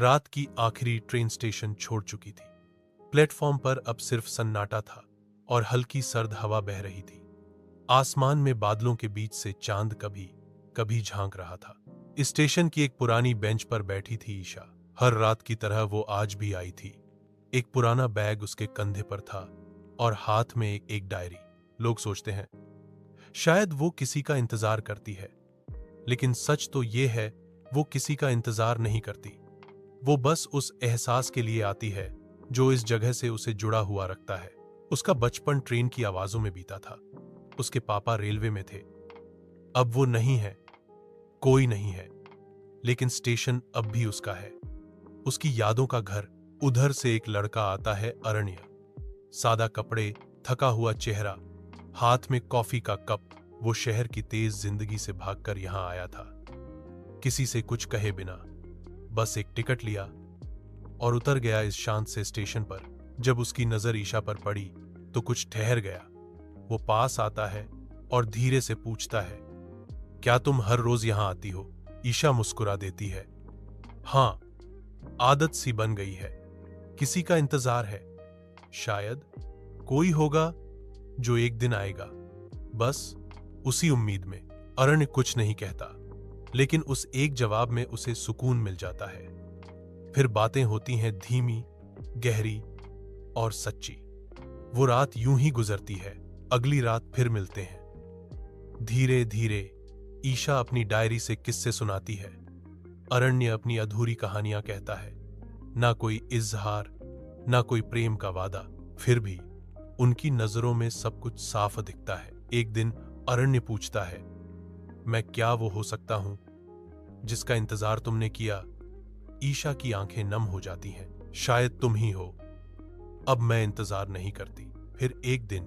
रात की आखिरी ट्रेन स्टेशन छोड़ चुकी थी। प्लेटफॉर्म पर अब सिर्फ सन्नाटा था और हल्की सर्द हवा बह रही थी। आसमान में बादलों के बीच से चांद कभी कभी झांक रहा था। स्टेशन की एक पुरानी बेंच पर बैठी थी ईशा। हर रात की तरह वो आज भी आई थी। एक पुराना बैग उसके कंधे पर था और हाथ में एक डायरी। लोग सोचते हैं शायद वो किसी का इंतजार करती है, लेकिन सच तो ये है वो किसी का इंतजार नहीं करती। वो बस उस एहसास के लिए आती है जो इस जगह से उसे जुड़ा हुआ रखता है। उसका बचपन ट्रेन की आवाजों में बीता था। उसके पापा रेलवे में थे। अब वो नहीं है, कोई नहीं है, लेकिन स्टेशन अब भी उसका है। उसकी यादों का घर। उधर से एक लड़का आता है, अरण्य। सादा कपड़े, थका हुआ चेहरा, हाथ में कॉफी का कप। वो शहर की तेज जिंदगी से भागकर यहां आया था, किसी से कुछ कहे बिना। बस एक टिकट लिया और उतर गया इस शांत से स्टेशन पर। जब उसकी नजर ईशा पर पड़ी तो कुछ ठहर गया। वो पास आता है और धीरे से पूछता है, क्या तुम हर रोज यहां आती हो? ईशा मुस्कुरा देती है, हां, आदत सी बन गई है। किसी का इंतजार है, शायद कोई होगा जो एक दिन आएगा। बस उसी उम्मीद में। अरण्य कुछ नहीं कहता, लेकिन उस एक जवाब में उसे सुकून मिल जाता है। फिर बातें होती हैं, धीमी, गहरी और सच्ची। वो रात यूं ही गुजरती है। अगली रात फिर मिलते हैं। धीरे धीरे ईशा अपनी डायरी से किस्से सुनाती है। अरण्य अपनी अधूरी कहानियां कहता है। ना कोई इजहार, ना कोई प्रेम का वादा। फिर भी उनकी नजरों में सब कुछ साफ दिखता है। एक दिन अरण्य पूछता है, मैं क्या वो हो सकता हूं जिसका इंतजार तुमने किया? ईशा की आंखें नम हो जाती हैं। शायद तुम ही हो। अब मैं इंतजार नहीं करती। फिर एक दिन